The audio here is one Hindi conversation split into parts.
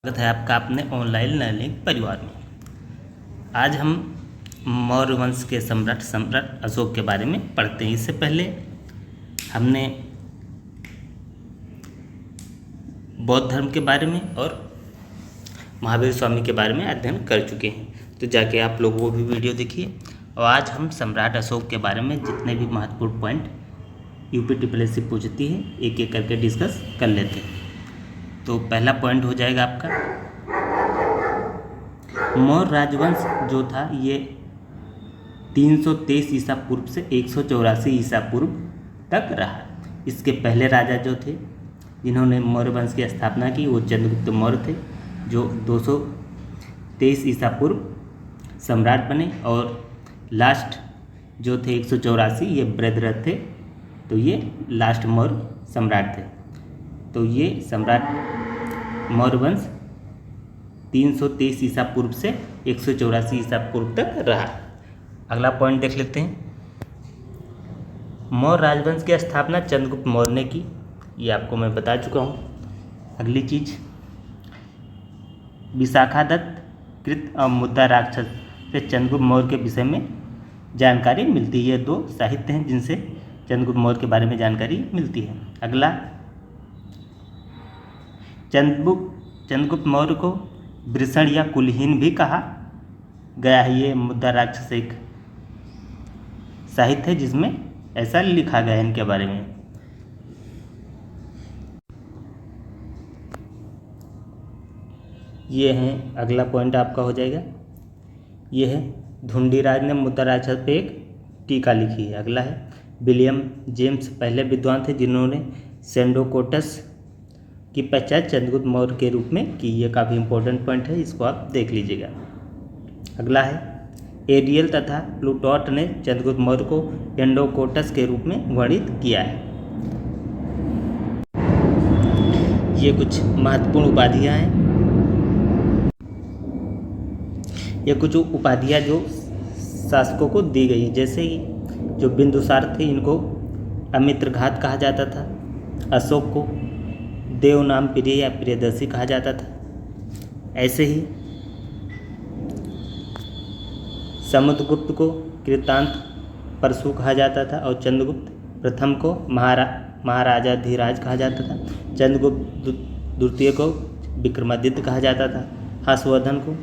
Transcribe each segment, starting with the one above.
स्वागत है आपका अपने ऑनलाइन लर्निंग परिवार में। आज हम मौर्य वंश के सम्राट अशोक के बारे में पढ़ते हैं। इससे पहले हमने बौद्ध धर्म के बारे में और महावीर स्वामी के बारे में अध्ययन कर चुके हैं, तो जाके आप लोग वो भी वीडियो देखिए। और आज हम सम्राट अशोक के बारे में जितने भी महत्वपूर्ण पॉइंट यूपीटीपीएससी पूछती है एक एक करके डिस्कस कर लेते हैं। तो पहला पॉइंट हो जाएगा आपका, मौर्य राजवंश जो था ये 323 ईसा पूर्व से 184 ईसा पूर्व तक रहा। इसके पहले राजा जो थे जिन्होंने मौर्य वंश की स्थापना की वो चंद्रगुप्त मौर्य थे, जो 223 ईसा पूर्व सम्राट बने। और लास्ट जो थे 184 ये बृहद्रथ थे, तो ये लास्ट मौर्य सम्राट थे। तो ये सम्राट मौर्य वंश 323 ईसा पूर्व से 184 ईसा पूर्व तक रहा। अगला पॉइंट देख लेते हैं, मौर्य राजवंश की स्थापना चंद्रगुप्त मौर्य ने की, ये आपको मैं बता चुका हूँ। अगली चीज, विशाखादत्त कृत और मुद्दा राक्षस से चंद्रगुप्त मौर्य के विषय में जानकारी मिलती है। ये दो साहित्य हैं जिनसे चंद्रगुप्त मौर्य के बारे में जानकारी मिलती है। अगला, चंद्रगुप्त मौर्य को वृषण या कुलहीन भी कहा गया है। ये मुद्दा राक्षस एक साहित्य है जिसमें ऐसा लिखा गया है इनके बारे में। ये है, अगला पॉइंट आपका हो जाएगा, ये है धुंडीराज ने मुद्दा राक्षस पे एक टीका लिखी है। अगला है, विलियम जेम्स पहले विद्वान थे जिन्होंने सेंडोकोटस की पहचान चंद्रगुप्त मौर्य के रूप में की। ये काफ़ी इंपॉर्टेंट पॉइंट है, इसको आप देख लीजिएगा। अगला है, एरियल तथा प्लूटॉट ने चंद्रगुप्त मौर्य को एंडोकोटस के रूप में वर्णित किया है। ये कुछ महत्वपूर्ण उपाधियां हैं, ये कुछ उपाधियां जो शासकों को दी गई, जैसे कि जो बिंदुसार थे इनको अमित्रघात कहा जाता था, अशोक को देव नाम प्रिय या प्रियदर्शी कहा जाता था। ऐसे ही समुद्रगुप्त को कृतांत परशु कहा जाता था और चंद्रगुप्त प्रथम को महाराजाधिराज कहा जाता था। चंद्रगुप्त द्वितीय को विक्रमादित्य कहा जाता था, हर्षवर्धन को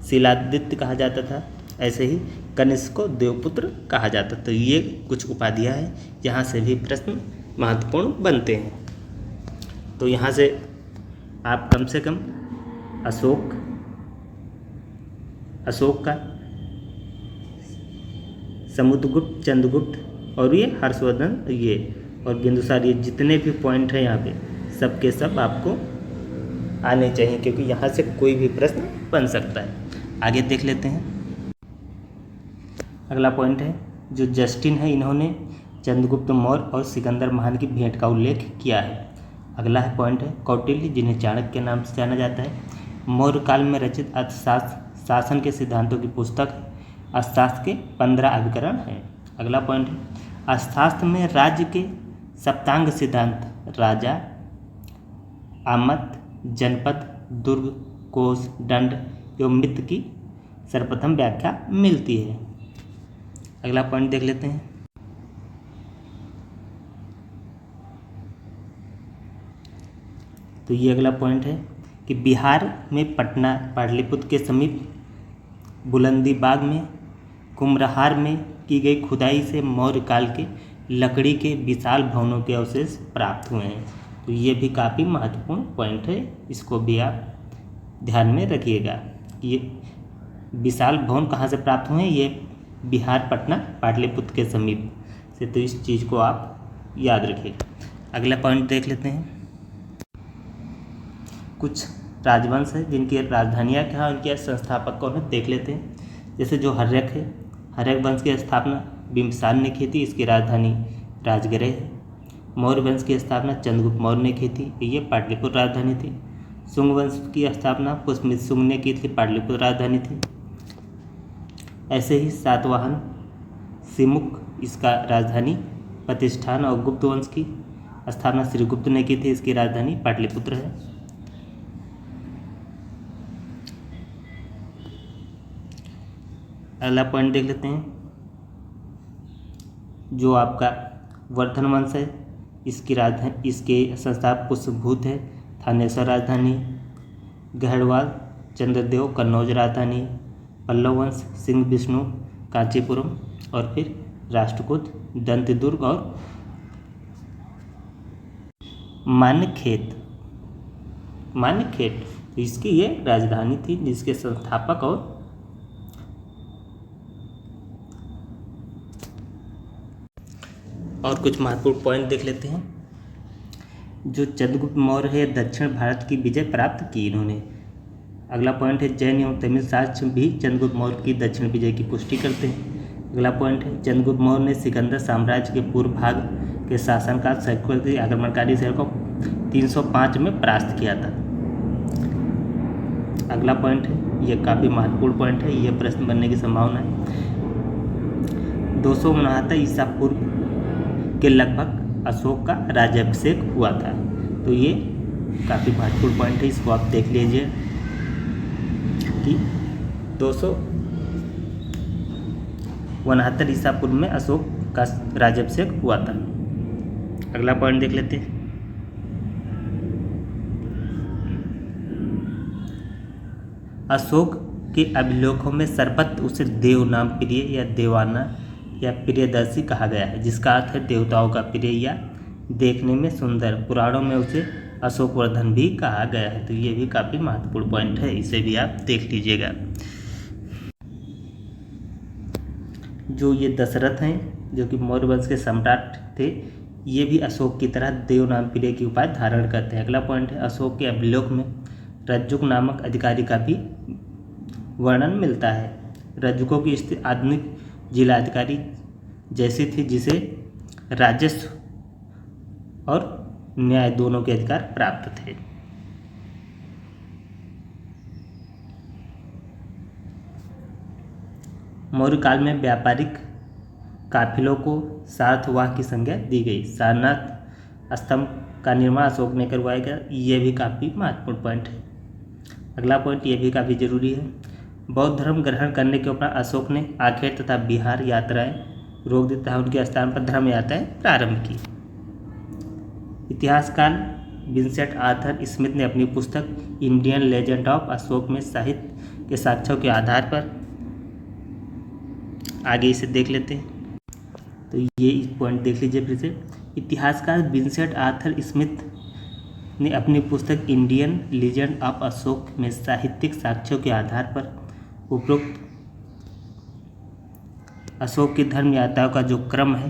शिलादित्य कहा जाता था। ऐसे ही कनिष्क को देवपुत्र कहा जाता था। तो ये कुछ उपाधियां हैं यहाँ से भी प्रश्न महत्वपूर्ण बनते हैं। तो यहाँ से आप कम से कम अशोक का, समुद्रगुप्त, चंद्रगुप्त और ये हर्षवर्धन ये और बिंदुसार, ये जितने भी पॉइंट हैं यहाँ पे सब के सब आपको आने चाहिए, क्योंकि यहाँ से कोई भी प्रश्न बन सकता है। आगे देख लेते हैं। अगला पॉइंट है, जो जस्टिन है इन्होंने चंद्रगुप्त मौर्य और सिकंदर महान की भेंट का उल्लेख किया है। अगला है पॉइंट है, कौटिल्य जिन्हें चाणक्य के नाम से जाना जाता है, मौर्य काल में रचित अर्थशास्त्र शासन के सिद्धांतों की पुस्तक अर्थशास्त्र के 15 अभिकरण हैं। अगला पॉइंट है, अर्थशास्त्र में राज्य के सप्तांग सिद्धांत राजा, आमत, जनपद, दुर्ग, कोष, दंड एवं मित्र की सर्वप्रथम व्याख्या मिलती है। अगला पॉइंट देख लेते हैं, तो ये अगला पॉइंट है कि बिहार में पटना पाटलिपुत्र के समीप बुलंदीबाग में कुम्हरार में की गई खुदाई से मौर्य काल के लकड़ी के विशाल भवनों के अवशेष प्राप्त हुए हैं। तो ये भी काफ़ी महत्वपूर्ण पॉइंट है, इसको भी आप ध्यान में रखिएगा। ये विशाल भवन कहाँ से प्राप्त हुए हैं, ये बिहार पटना पाटलिपुत्र के समीप से, तो इस चीज़ को आप याद रखिएगा। अगला पॉइंट देख लेते हैं, कुछ राजवंश है जिनकी राजधानियाँ क्या हैं, उनके संस्थापक कौन है देख लेते हैं। जैसे जो हर्यक है, हर्यक वंश की स्थापना बिंबिसार ने की थी, इसकी राजधानी राजगृह है। मौर्य वंश की स्थापना चंद्रगुप्त मौर्य ने की थी, ये पाटलिपुत्र राजधानी थी। शुंग वंश की स्थापना पुष्यमित्र शुंग ने की थी, पाटलिपुत्र राजधानी थी। ऐसे ही सातवाहन सिमुक, इसका राजधानी प्रतिष्ठान, और गुप्त वंश की स्थापना श्रीगुप्त ने की थी, इसकी राजधानी पाटलिपुत्र है। अगला पॉइंट देख लेते हैं, जो आपका वर्धन वंश है, इसकी राजधानी, इसके संस्थापक पुष्यभूत है, थानेश्वर राजधानी, गहड़वाल चंद्रदेव कन्नौज राजधानी, पल्लव वंश सिंह विष्णु कांचीपुरम, और फिर राष्ट्रकूट दंतदुर्ग और मान्यखेत। तो इसकी ये राजधानी थी, जिसके संस्थापक और कुछ महत्वपूर्ण पॉइंट देख लेते हैं। जो चंद्रगुप्त मौर्य है, दक्षिण भारत की विजय प्राप्त की इन्होंने। अगला पॉइंट है, जैन एवं तमिल साक्ष्य भी चंद्रगुप्त मौर्य की दक्षिण विजय की पुष्टि करते हैं। अगला पॉइंट है, चंद्रगुप्त मौर्य ने सिकंदर साम्राज्य के पूर्व भाग के शासनकाल चक्रवर्ती आक्रमणकारी शहर को 305 में परास्त किया था। अगला पॉइंट है, यह काफ़ी महत्वपूर्ण पॉइंट है, यह प्रश्न बनने की संभावना है। 269 ईसा पूर्व के लगभग अशोक का राज्याभिषेक हुआ था। तो ये काफ़ी महत्वपूर्ण पॉइंट है, इसको आप देख लीजिए कि 269 ईसा पूर्व में अशोक का राज्याभिषेक हुआ था। अगला पॉइंट देख लेते हैं, अशोक के अभिलेखों में सर्वत्र उसे देव नाम प्रिय या देवाना या प्रियदर्शी कहा गया है, जिसका अर्थ है देवताओं का प्रिय या देखने में सुंदर। पुराणों में उसे अशोकवर्धन भी कहा गया है। तो ये भी काफ़ी महत्वपूर्ण पॉइंट है, इसे भी आप देख लीजिएगा। जो ये दशरथ हैं, जो कि मौर्य वंश के सम्राट थे, ये भी अशोक की तरह देव नाम प्रिय की उपाधि धारण करते हैं। अगला पॉइंट है, अशोक के अभिलेख में रज्जुक नामक अधिकारी का भी वर्णन मिलता है। रज्जुकों की स्थिति आधुनिक जिलाधिकारी जैसी थी, जिसे राजस्व और न्याय दोनों के अधिकार प्राप्त थे। मौर्य काल में व्यापारिक काफिलों को सारथवाह की संज्ञा दी गई। सारनाथ स्तंभ का निर्माण अशोक ने करवाया गया। ये भी काफ़ी महत्वपूर्ण पॉइंट है। अगला पॉइंट ये भी काफ़ी जरूरी है, बौद्ध धर्म ग्रहण करने के उपरांत अशोक ने आखेट तथा बिहार यात्राएं रोक दी तथा उनके स्थान पर धर्म यात्राएं प्रारंभ की। इतिहासकार विंसेंट आर्थर स्मिथ ने अपनी पुस्तक इंडियन लेजेंड ऑफ अशोक में साहित्य के साक्ष्यों के आधार पर, आगे इसे देख लेते हैं। तो ये पॉइंट देख लीजिए फिर से। इतिहासकार विंसेंट आर्थर स्मिथ ने अपनी पुस्तक इंडियन लीजेंड ऑफ अशोक में साहित्यिक साक्ष्यों के आधार पर उपरोक्त अशोक की धर्म यात्राओं का जो क्रम है,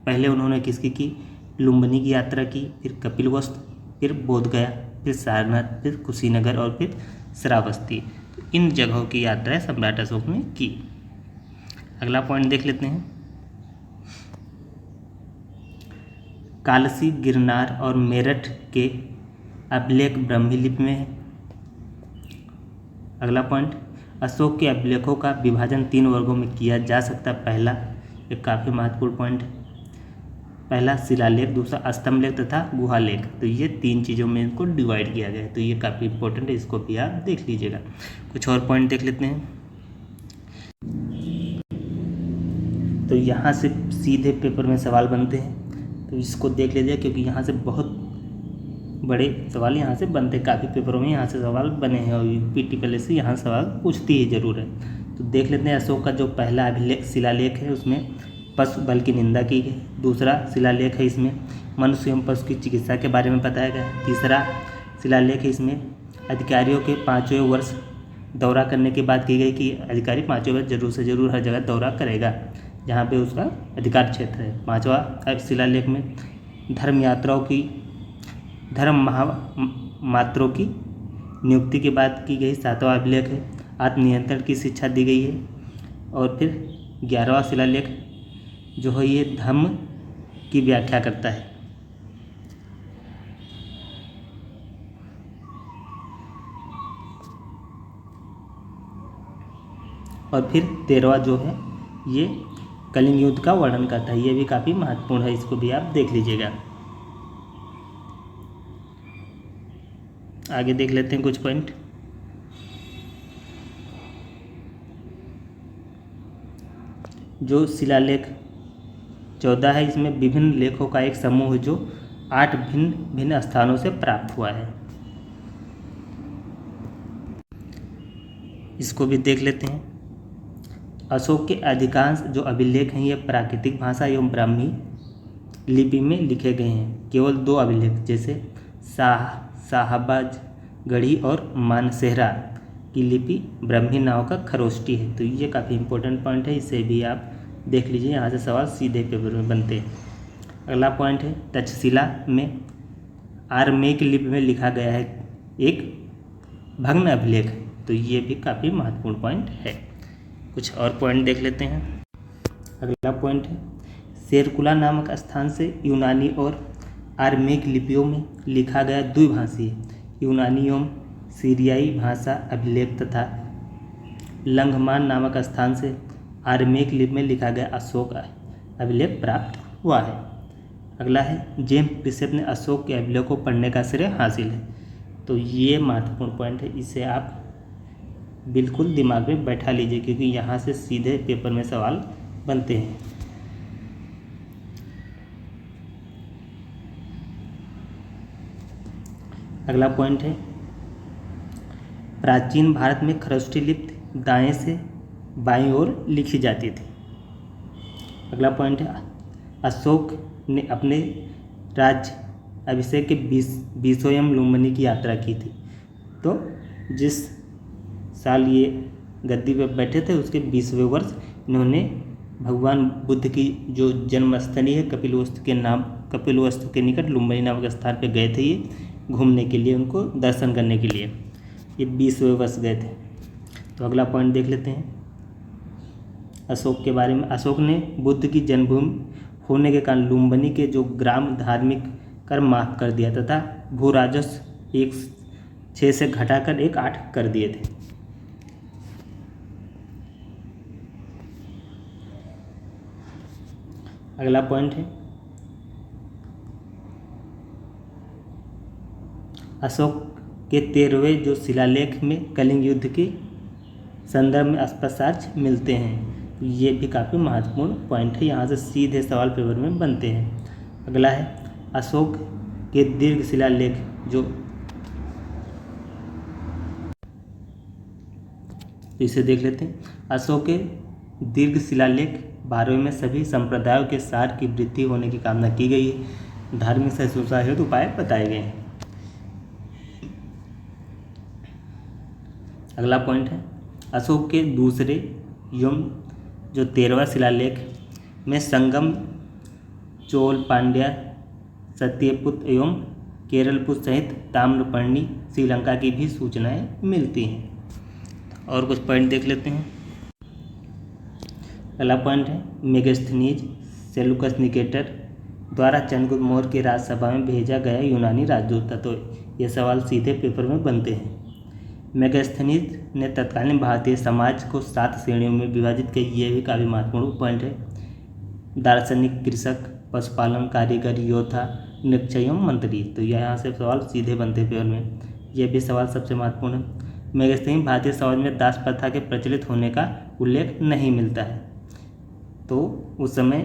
पहले उन्होंने किसकी की, लुम्बिनी की यात्रा की, फिर कपिलवस्तु, फिर बोधगया, फिर सारनाथ, फिर कुशीनगर और फिर श्रावस्ती। तो इन जगहों की यात्राएं सम्राट अशोक ने की। अगला पॉइंट देख लेते हैं, कालसी, गिरनार और मेरठ के अभिलेख ब्राह्मी लिपि में है। अगला पॉइंट, अशोक के अभिलेखों का विभाजन 3 वर्गों में किया जा सकता है। पहला, एक काफ़ी महत्वपूर्ण पॉइंट है, पहला शिलालेख, दूसरा स्तंभलेख तथा गुहालेख। तो ये 3 चीज़ों में इनको डिवाइड किया गया है। तो ये काफ़ी इंपॉर्टेंट है, इसको भी आप देख लीजिएगा। कुछ और पॉइंट देख लेते हैं। तो यहाँ से सीधे पेपर में सवाल बनते हैं, तो इसको देख लीजिए, क्योंकि यहाँ से बहुत बड़े सवाल यहाँ से बनते हैं। काफ़ी पेपरों में यहाँ से सवाल बने हैं और यूपी पहले से यहाँ सवाल पूछती ही जरूर है। तो देख लेते हैं, अशोक का जो पहला अभिलेख शिलालेख है, उसमें पशु बल की निंदा की गई। दूसरा शिलालेख है, इसमें मनुष्य एवं पशु की चिकित्सा के बारे में बताया गया है। तीसरा शिलालेख है, इसमें अधिकारियों के 5वें वर्ष दौरा करने की बात की गई कि अधिकारी 5वें वर्ष जरूर से जरूर हर जगह दौरा करेगा जहाँ पे उसका अधिकार क्षेत्र है। 5वां शिलालेख में धर्म यात्राओं की, धर्म महामात्रों की नियुक्ति की बात की गई। 7वां अभिलेख है, आत्मनियंत्रण की शिक्षा दी गई है। और फिर 11वां शिलालेख जो है, ये धर्म की व्याख्या करता है। और फिर 13वां जो है, ये कलिंग युद्ध का वर्णन करता है। ये भी काफ़ी महत्वपूर्ण है, इसको भी आप देख लीजिएगा। आगे देख लेते हैं कुछ पॉइंट। जो शिलालेख 14 है, इसमें विभिन्न लेखों का एक समूह है जो 8 भिन्न भिन्न स्थानों से प्राप्त हुआ है। इसको भी देख लेते हैं। अशोक के अधिकांश जो अभिलेख हैं ये प्राकृतिक भाषा एवं ब्राह्मी लिपि में लिखे गए हैं। केवल 2 अभिलेख जैसे साहबाज गढ़ी और मानसेहरा की लिपि ब्राह्मी नाव का खरोष्टी है। तो ये काफ़ी इंपॉर्टेंट पॉइंट है, इसे भी आप देख लीजिए, यहाँ से सवाल सीधे पेपर में बनते हैं। अगला पॉइंट है तक्षशिला में आरमेय लिपि में लिखा गया है एक भग्न अभिलेख। तो ये भी काफ़ी महत्वपूर्ण पॉइंट है। कुछ और पॉइंट देख लेते हैं। अगला पॉइंट है शेरकुला नामक स्थान से यूनानी और आरमेय लिपियों में लिखा गया द्विभाषी यूनानी एवं सीरियाई भाषा अभिलेख तथा लंघमान नामक स्थान से आरमेय लिपि में लिखा गया अशोक अभिलेख प्राप्त हुआ है। अगला है जेम्स बिशप ने अशोक के अभिलेख को पढ़ने का श्रेय हासिल है। तो ये महत्वपूर्ण पॉइंट है, इसे आप बिल्कुल दिमाग में बैठा लीजिए क्योंकि यहाँ से सीधे पेपर में सवाल बनते हैं। अगला पॉइंट है प्राचीन भारत में खरोष्टी लिपि दाएं से बाईं ओर लिखी जाती थी। अगला पॉइंट है अशोक ने अपने राज्य अभिषेक के 20वें लुम्बिनी की यात्रा की थी। तो जिस साल ये गद्दी पर बैठे थे उसके 20वें वर्ष इन्होंने भगवान बुद्ध की जो जन्मस्थली है कपिलवस्तु के निकट लुम्बिनी नामक स्थान पर गए थे ये घूमने के लिए, उनको दर्शन करने के लिए। ये 20वें वर्ष गए थे। तो अगला पॉइंट देख लेते हैं अशोक के बारे में। अशोक ने बुद्ध की जन्मभूमि होने के कारण लुम्बिनी के जो ग्राम धार्मिक कर माफ कर दिया तथा भू राजस्व 6 से घटाकर 8 कर दिए थे। अगला पॉइंट है अशोक के 13वें जो शिलालेख में कलिंग युद्ध के संदर्भ में स्पष्ट मिलते हैं। ये भी काफ़ी महत्वपूर्ण पॉइंट है, यहाँ से सीधे सवाल पेपर में बनते हैं। अगला है अशोक के दीर्घ शिलालेख जो इसे देख लेते हैं। अशोक के दीर्घ शिलालेख 12वें में सभी संप्रदायों के सार की वृद्धि होने की कामना की गई है। धार्मिक सहिष्णुता हेतु उपाय बताए गए हैं। अगला पॉइंट है अशोक के दूसरे एवं जो 13वां शिलालेख में संगम, चोल, पांड्या, सत्यपुत्र एवं केरलपुत्र सहित ताम्रपर्णी, श्रीलंका की भी सूचनाएं मिलती हैं। और कुछ पॉइंट देख लेते हैं। अगला पॉइंट है मेगास्थनीज सेलुकस निकेटर द्वारा चंद्रगुप्त मौर्य की राजसभा में भेजा गया यूनानी राजदूत था। तो ये सवाल सीधे पेपर में बनते हैं। मेगास्थनीज ने तत्कालीन भारतीय समाज को 7 श्रेणियों में विभाजित किया। ये भी काफ़ी महत्वपूर्ण पॉइंट है। दार्शनिक, कृषक, पशुपालन, कारीगर, योद्धा, निरीक्षक एवं मंत्री। तो यहाँ से सवाल सीधे बनते पेपर में। यह भी सवाल सबसे महत्वपूर्ण है। मेगास्थनीज भारतीय समाज में दास प्रथा के प्रचलित होने का उल्लेख नहीं मिलता है। तो उस समय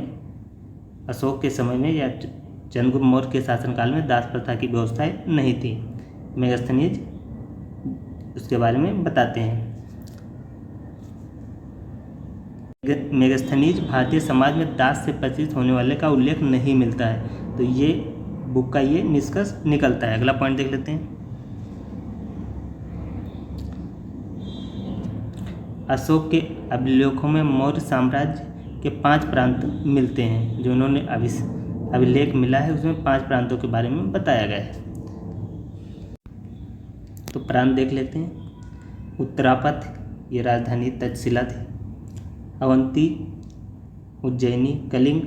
अशोक के समय में या चंद्रगुप्त मौर्य के शासनकाल में दास प्रथा की व्यवस्थाएं नहीं थी। मेगास्थनीज उसके बारे में बताते हैं। मेगास्थनीज भारतीय समाज में दास से प्रचलित होने वाले का उल्लेख नहीं मिलता है। तो ये बुक का ये निष्कर्ष निकलता है। अगला पॉइंट देख लेते हैं। अशोक के अभिलेखों में मौर्य साम्राज्य के 5 प्रांत मिलते हैं। जो उन्होंने अभिलेख मिला है उसमें 5 प्रांतों के बारे में बताया गया है। तो प्रांत देख लेते हैं। उत्तरापथ, ये राजधानी तक्षशिला थी। अवंती, उज्जैनी, कलिंग,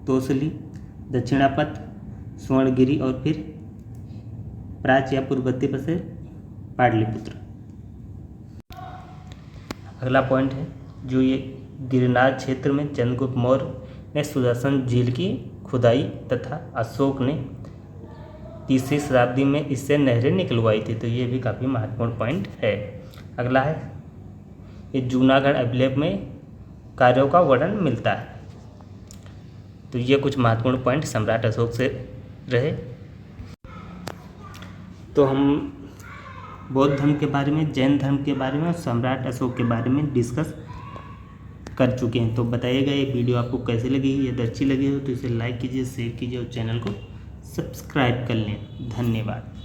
तोसली, दक्षिणापथ, स्वर्णगिरी और फिर प्राच्य या पूर्ववर्ती पर से पाटलिपुत्र। अगला पॉइंट है जो ये गिरनार क्षेत्र में चंद्रगुप्त मौर्य ने सुदर्शन झील की खुदाई तथा अशोक ने 3वीं शताब्दी में इससे नहरें निकलवाई थी। तो ये भी काफ़ी महत्वपूर्ण पॉइंट है। अगला है ये जूनागढ़ अभिलेख में कार्यों का वर्णन मिलता है। तो ये कुछ महत्वपूर्ण पॉइंट सम्राट अशोक से रहे। तो हम बौद्ध धर्म के बारे में, जैन धर्म के बारे में और सम्राट अशोक के बारे में डिस्कस कर चुके हैं। तो बताइएगा ये वीडियो आपको कैसे लगी। यदि अच्छी लगी हो तो इसे लाइक कीजिए, शेयर कीजिए और चैनल को सब्सक्राइब कर लें। धन्यवाद।